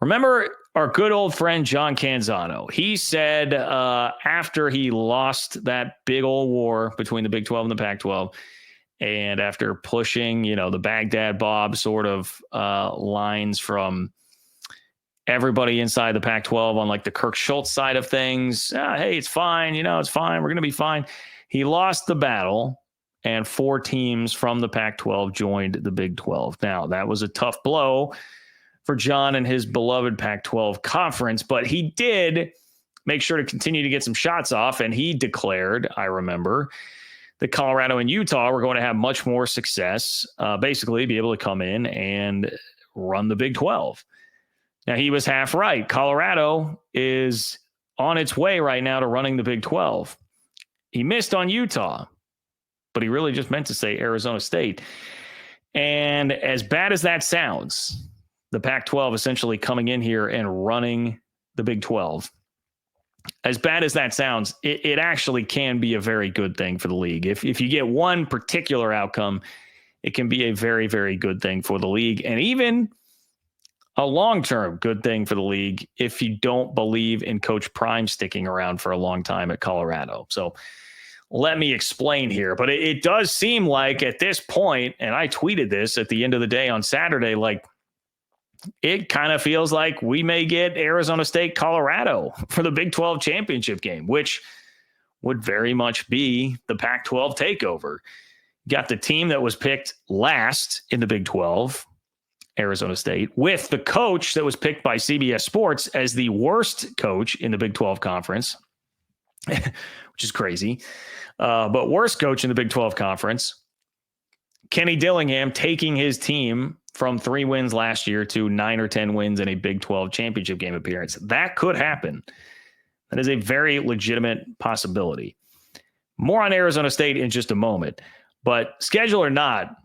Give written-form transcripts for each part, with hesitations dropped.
Remember our good old friend John Canzano? He said after he lost that big old war between the Big 12 and the Pac-12, and after pushing, the Baghdad Bob sort of lines from everybody inside the Pac-12 on like the Kirk Schultz side of things, hey, it's fine, it's fine, we're going to be fine. He lost the battle, and 4 teams from the Pac-12 joined the Big 12. Now, that was a tough blow for John and his beloved Pac-12 conference, but he did make sure to continue to get some shots off, and he declared, I remember, that Colorado and Utah were going to have much more success, basically be able to come in and run the Big 12. Now, he was half right. Colorado is on its way right now to running the Big 12. He missed on Utah, but he really just meant to say Arizona State. And as bad as that sounds, the Pac-12 essentially coming in here and running the Big 12. As bad as that sounds, it actually can be a very good thing for the league. If you get one particular outcome, it can be a very, very good thing for the league, and even a long-term good thing for the league if you don't believe in Coach Prime sticking around for a long time at Colorado. So let me explain here. But it does seem like at this point, and I tweeted this at the end of the day on Saturday, like, it kind of feels like we may get Arizona State, Colorado for the Big 12 championship game, which would very much be the Pac-12 takeover. Got the team that was picked last in the Big 12, Arizona State, with the coach that was picked by CBS Sports as the worst coach in the Big 12 conference, which is crazy. But worst coach in the Big 12 conference, Kenny Dillingham, taking his team from 3 wins last year to 9 or 10 wins in a Big 12 championship game appearance. That could happen. That is a very legitimate possibility. More on Arizona State in just a moment. But schedule or not,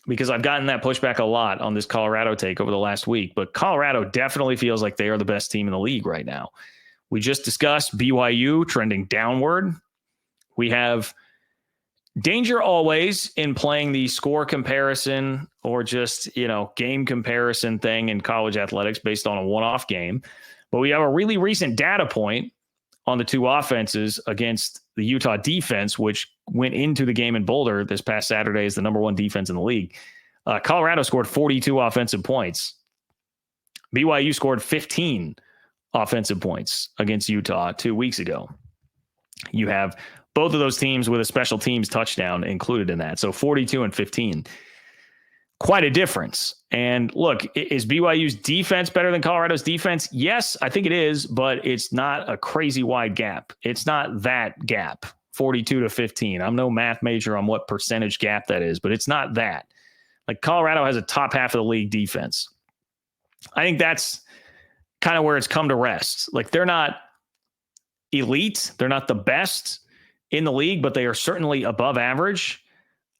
because I've gotten that pushback a lot on this Colorado take over the last week, but Colorado definitely feels like they are the best team in the league right now. We just discussed BYU trending downward. We have danger always in playing the score comparison or just, game comparison thing in college athletics based on a one-off game. But we have a really recent data point on the 2 offenses against the Utah defense, which went into the game in Boulder this past Saturday as the number 1 defense in the league. Colorado scored 42 offensive points. BYU scored 15 offensive points against Utah 2 weeks ago. You have both of those teams with a special teams touchdown included in that. So 42 and 15. Quite a difference. And look, is BYU's defense better than Colorado's defense? Yes, I think it is, but it's not a crazy wide gap. It's not that gap, 42 to 15. I'm no math major on what percentage gap that is, but it's not that. Like, Colorado has a top half of the league defense. I think that's kind of where it's come to rest. Like, they're not elite. They're not the best in the league, but they are certainly above average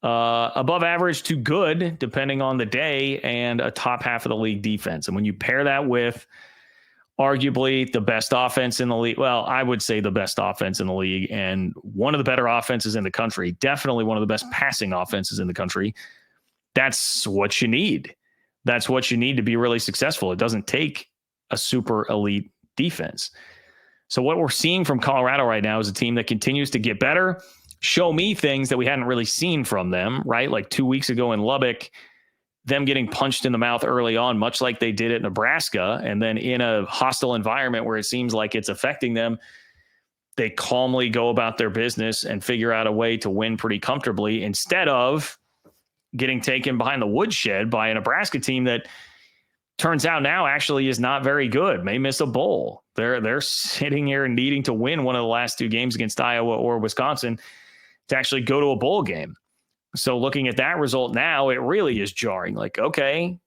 to good, depending on the day, and a top half of the league defense. And when you pair that with arguably the best offense in the league, well, I would say the best offense in the league and one of the better offenses in the country, definitely one of the best passing offenses in the country, that's what you need. That's what you need to be really successful. It doesn't take a super elite defense. So what we're seeing from Colorado right now is a team that continues to get better, show me things that we hadn't really seen from them, right? Like 2 weeks ago in Lubbock, them getting punched in the mouth early on, much like they did at Nebraska, and then in a hostile environment where it seems like it's affecting them, they calmly go about their business and figure out a way to win pretty comfortably instead of getting taken behind the woodshed by a Nebraska team that turns out now actually is not very good, may miss a bowl. They're sitting here needing to win one of the last 2 games against Iowa or Wisconsin to actually go to a bowl game. So looking at that result now, it really is jarring. Like, okay,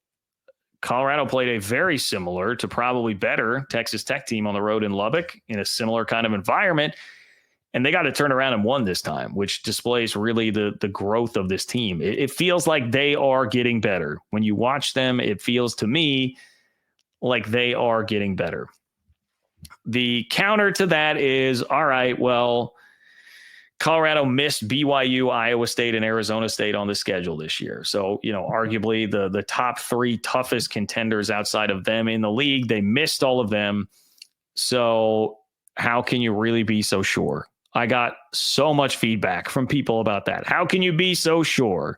Colorado played a very similar to probably better Texas Tech team on the road in Lubbock in a similar kind of environment, and they got to turn around and won this time, which displays really the growth of this team. It feels like they are getting better. When you watch them, it feels to me like they are getting better. The counter to that is, all right, well, Colorado missed BYU, Iowa State, and Arizona State on the schedule this year. So, arguably the top three toughest contenders outside of them in the league, they missed all of them. So how can you really be so sure? I got so much feedback from people about that. How can you be so sure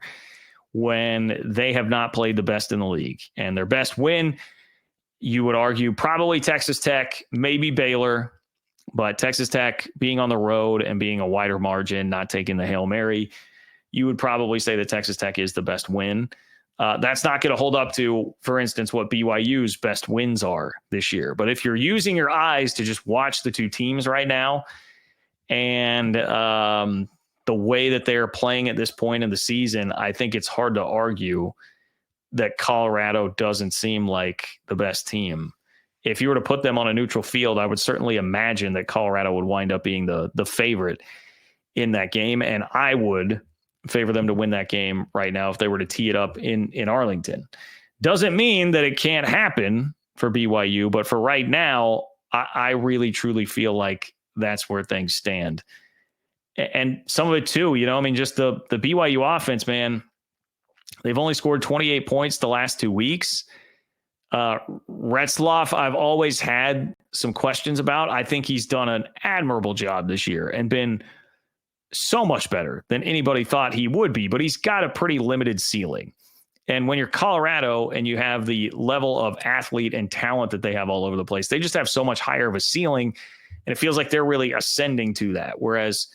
when they have not played the best in the league? And their best win, you would argue, probably Texas Tech, maybe Baylor. But Texas Tech being on the road and being a wider margin, not taking the Hail Mary, you would probably say that Texas Tech is the best win. That's not going to hold up to, for instance, what BYU's best wins are this year. But if you're using your eyes to just watch the two teams right now and the way that they're playing at this point in the season, I think it's hard to argue that Colorado doesn't seem like the best team. If you were to put them on a neutral field, I would certainly imagine that Colorado would wind up being the favorite in that game. And I would favor them to win that game right now if they were to tee it up in Arlington. Doesn't mean that it can't happen for BYU, but for right now, I really, truly feel like that's where things stand. And some of it too, just the BYU offense, man, they've only scored 28 points the last 2 weeks. Retzloff, I've always had some questions about. I think he's done an admirable job this year and been so much better than anybody thought he would be, but he's got a pretty limited ceiling. And when you're Colorado and you have the level of athlete and talent that they have all over the place, they just have so much higher of a ceiling, and it feels like they're really ascending to that. Whereas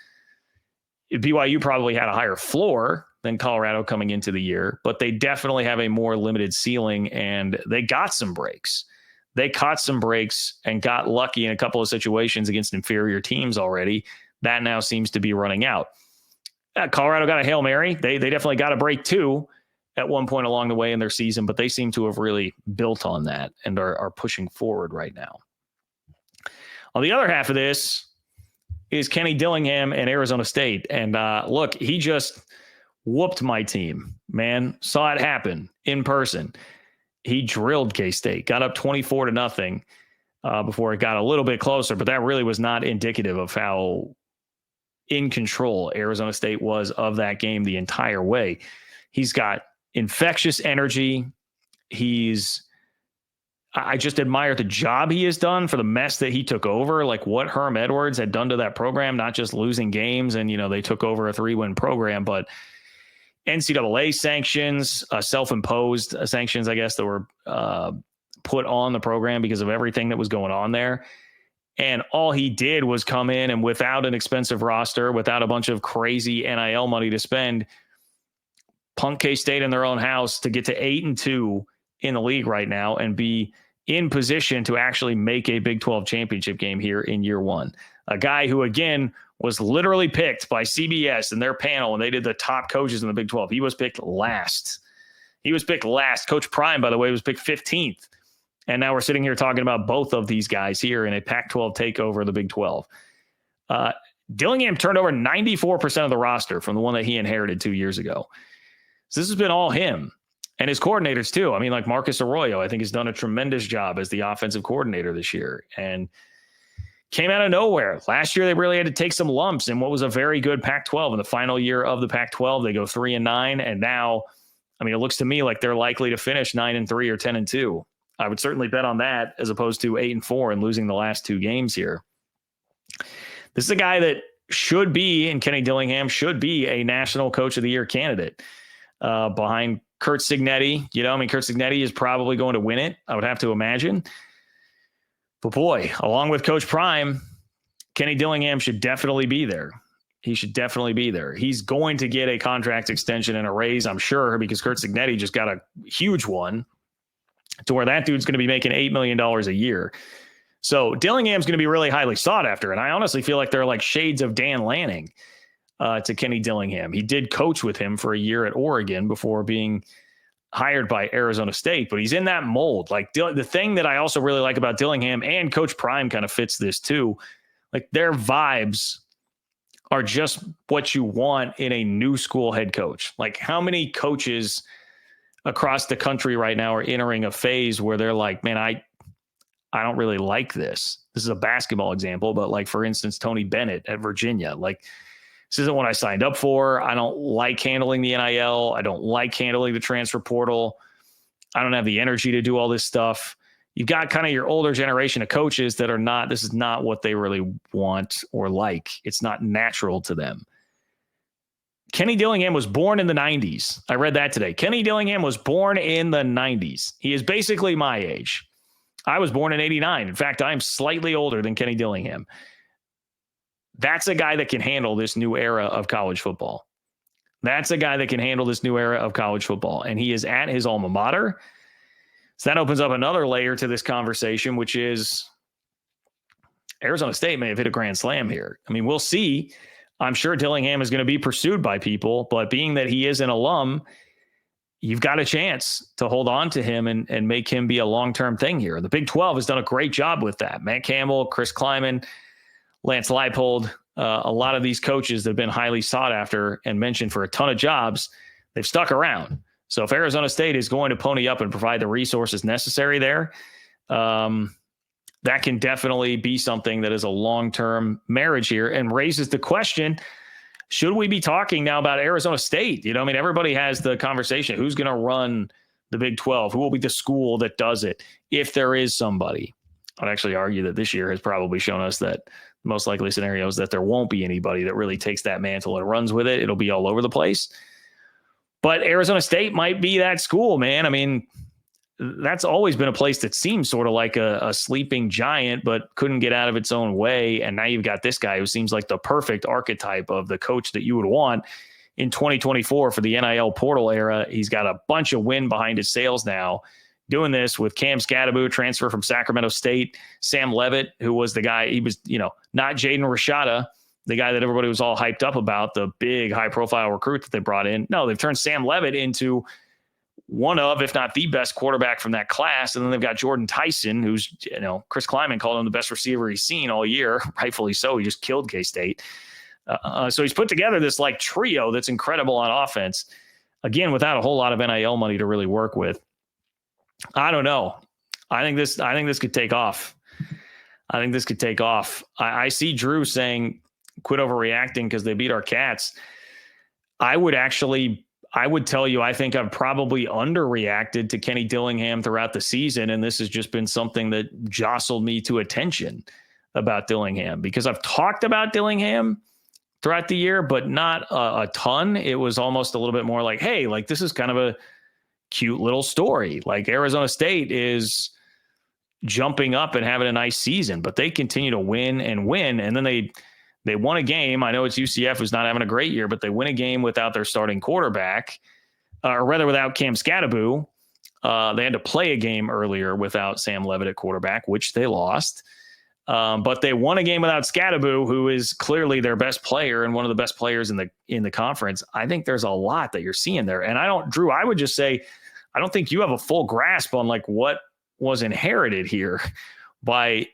BYU probably had a higher floor than Colorado coming into the year, but they definitely have a more limited ceiling, and they got some breaks. They caught some breaks and got lucky in a couple of situations against inferior teams already. That now seems to be running out. Colorado got a Hail Mary. They definitely got a break too at one point along the way in their season, but they seem to have really built on that and are pushing forward right now. On the other half of this is Kenny Dillingham and Arizona State. And look, he just whooped my team, man. Saw it happen in person. He drilled K-State, got up 24-0 before it got a little bit closer, but that really was not indicative of how in control Arizona State was of that game the entire way. He's got infectious energy. I just admire the job he has done for the mess that he took over, like what Herm Edwards had done to that program, not just losing games and, they took over a 3-win program, but NCAA sanctions, self-imposed sanctions, I guess, that were put on the program because of everything that was going on there. And all he did was come in and without an expensive roster, without a bunch of crazy NIL money to spend, punk K-State in their own house to get to 8-2 in the league right now and be in position to actually make a Big 12 championship game here in year one. A guy who, again, was literally picked by CBS and their panel, and they did the top coaches in the Big 12. He was picked last. Coach Prime, by the way, was picked 15th. And now we're sitting here talking about both of these guys here in a Pac-12 takeover of the Big 12. Dillingham turned over 94% of the roster from the one that he inherited 2 years ago. So this has been all him. And his coordinators, too. I mean, like Marcus Arroyo, I think has done a tremendous job as the offensive coordinator this year. And came out of nowhere. Last year, they really had to take some lumps in what was a very good Pac-12. In the final year of the Pac-12, they go 3-9. And now, I mean, it looks to me like they're likely to finish 9-3 or 10-2. I would certainly bet on that as opposed to 8-4 and losing the last two games here. This is a guy that should be, and Kenny Dillingham should be, a National Coach of the Year candidate behind Curt Cignetti. Curt Cignetti is probably going to win it, I would have to imagine. But boy, along with Coach Prime, Kenny Dillingham should definitely be there. He should definitely be there. He's going to get a contract extension and a raise, I'm sure, because Curt Cignetti just got a huge one to where that dude's going to be making $8 million a year. So Dillingham's going to be really highly sought after. And I honestly feel like they're like shades of Dan Lanning to Kenny Dillingham. He did coach with him for a year at Oregon before being hired by Arizona State, but he's in that mold. Like the thing that I also really like about Dillingham, and Coach Prime kind of fits this too, like their vibes are just what you want in a new school head coach. Like how many coaches across the country right now are entering a phase where they're like, man, I don't really like this. This is a basketball example, but like, for instance, Tony Bennett at Virginia, like, This isn't what I signed up for. I don't like handling the NIL. I don't like handling the transfer portal. I don't have the energy to do all this stuff. You've got kind of your older generation of coaches that are not, this is not what they really want or like. It's not natural to them. Kenny Dillingham was born in the 90s. I read that today. Kenny Dillingham was born in the 90s. He is basically my age. I was born in 89. In fact, I am slightly older than Kenny Dillingham. That's a guy that can handle this new era of college football. That's a guy that can handle this new era of college football. And he is at his alma mater. So that opens up another layer to this conversation, which is Arizona State may have hit a grand slam here. I mean, we'll see. I'm sure Dillingham is going to be pursued by people, but being that he is an alum, you've got a chance to hold on to him and make him be a long-term thing here. The Big 12 has done a great job with that. Matt Campbell, Chris Kleiman, Lance Leipold, a lot of these coaches that have been highly sought after and mentioned for a ton of jobs, they've stuck around. So if Arizona State is going to pony up and provide the resources necessary there, that can definitely be something that is a long-term marriage here and raises the question, should we be talking now about Arizona State? You know, I mean, everybody has the conversation. Who's going to run the Big 12? Who will be the school that does it? If there is somebody, I'd actually argue that this year has probably shown us that the most likely scenario is that there won't be anybody that really takes that mantle and runs with it. It'll be all over the place. But Arizona State might be that school, man. I mean, that's always been a place that seems sort of like a sleeping giant, but couldn't get out of its own way. And now you've got this guy who seems like the perfect archetype of the coach that you would want in 2024 for the NIL portal era. He's got a bunch of wind behind his sails now, doing this with Cam Scadaboo, transfer from Sacramento State, Sam Levitt, who was the guy, he was, not Jaden Rashada, the guy that everybody was all hyped up about, the big high-profile recruit that they brought in. No, they've turned Sam Levitt into one of, if not the best quarterback from that class. And then they've got Jordan Tyson, who's, Chris Kleiman called him the best receiver he's seen all year. Rightfully so. He just killed K-State. So he's put together this like trio that's incredible on offense. Again, without a whole lot of NIL money to really work with. I don't know. I think this could take off. I see Drew saying, quit overreacting because they beat our Cats. I would tell you, I think I've probably underreacted to Kenny Dillingham throughout the season. And this has just been something that jostled me to attention about Dillingham, because I've talked about Dillingham throughout the year, but not a ton. It was almost a little bit more like, hey, like this is kind of a cute little story. Like Arizona State is jumping up and having a nice season, but they continue to win and win. And then they won a game. I know it's UCF who's not having a great year, but they win a game without their starting quarterback, or rather without Cam Scadaboo. They had to play a game earlier without Sam Levitt at quarterback, which they lost. But they won a game without Scadaboo, who is clearly their best player and one of the best players in the conference. I think there's a lot that you're seeing there. And Drew, I would just say, I don't think you have a full grasp on like what was inherited here by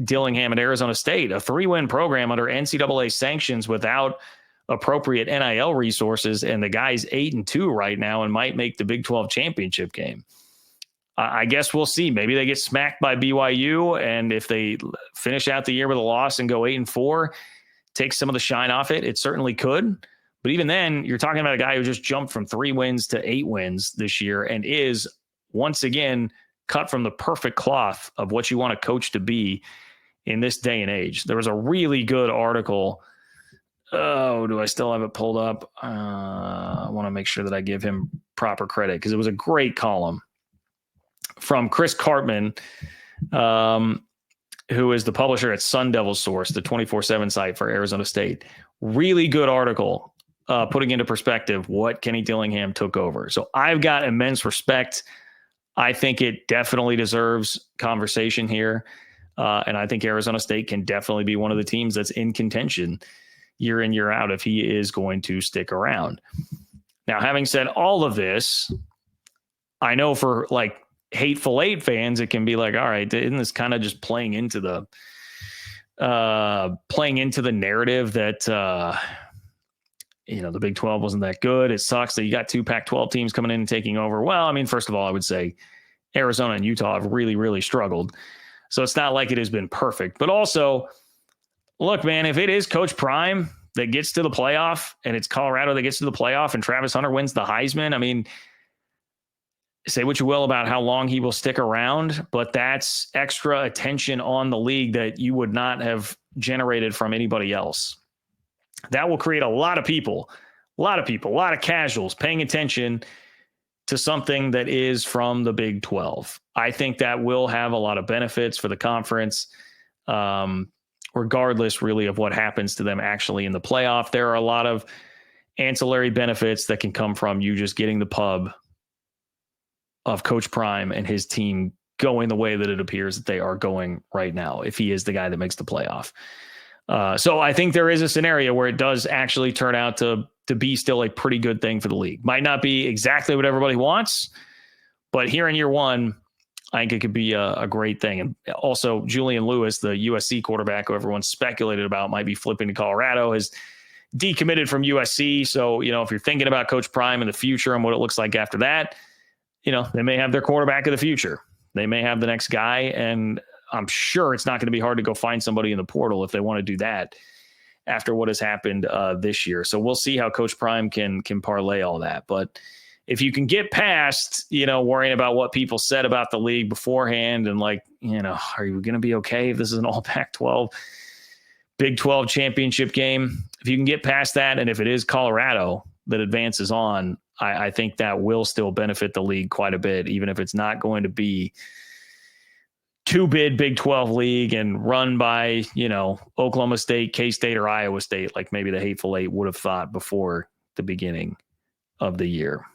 Dillingham at Arizona State, a 3-win program under NCAA sanctions without appropriate NIL resources. And the guy's 8-2 right now and might make the Big 12 championship game. I guess we'll see. Maybe they get smacked by BYU. And if they finish out the year with a loss and go 8-4, take some of the shine off it. It certainly could. But even then, you're talking about a guy who just jumped from 3 wins to 8 wins this year and is once again cut from the perfect cloth of what you want a coach to be in this day and age. There was a really good article. Oh, do I still have it pulled up? I want to make sure that I give him proper credit because it was a great column from Chris Cartman, who is the publisher at Sun Devil Source, the 24/7 site for Arizona State. Really good article putting into perspective what Kenny Dillingham took over. So I've got immense respect. I think it definitely deserves conversation here. And I think Arizona State can definitely be one of the teams that's in contention year in, year out if he is going to stick around. Now, having said all of this, I know for like Hateful Eight fans, it can be like, all right, isn't this kind of just playing into the narrative that, the Big 12 wasn't that good. It sucks that you got 2 Pac-12 teams coming in and taking over. Well, I mean, first of all, I would say Arizona and Utah have really, really struggled. So it's not like it has been perfect. But also, look, man, if it is Coach Prime that gets to the playoff, and it's Colorado that gets to the playoff, and Travis Hunter wins the Heisman, I mean, say what you will about how long he will stick around, but that's extra attention on the league that you would not have generated from anybody else. That will create a lot of casuals paying attention to something that is from the Big 12. I think that will have a lot of benefits for the conference, regardless really of what happens to them actually in the playoff. There are a lot of ancillary benefits that can come from you just getting the pub of Coach Prime and his team going the way that it appears that they are going right now, if he is the guy that makes the playoff. So I think there is a scenario where it does actually turn out to be still a pretty good thing for the league. Might not be exactly what everybody wants, but here in year one, I think it could be a great thing. And also Julian Lewis, the USC quarterback who everyone speculated about might be flipping to Colorado, has decommitted from USC. So, if you're thinking about Coach Prime in the future and what it looks like after that, they may have their quarterback of the future. They may have the next guy, and I'm sure it's not going to be hard to go find somebody in the portal if they want to do that after what has happened this year. So we'll see how Coach Prime can parlay all that. But if you can get past, worrying about what people said about the league beforehand and are you going to be okay if this is an all Pac-12, Big 12 championship game? If you can get past that, and if it is Colorado that advances on, I think that will still benefit the league quite a bit, even if it's not going to be two-bid Big 12 league and run by, Oklahoma State, K-State, or Iowa State, like maybe the Hateful Eight would have thought before the beginning of the year.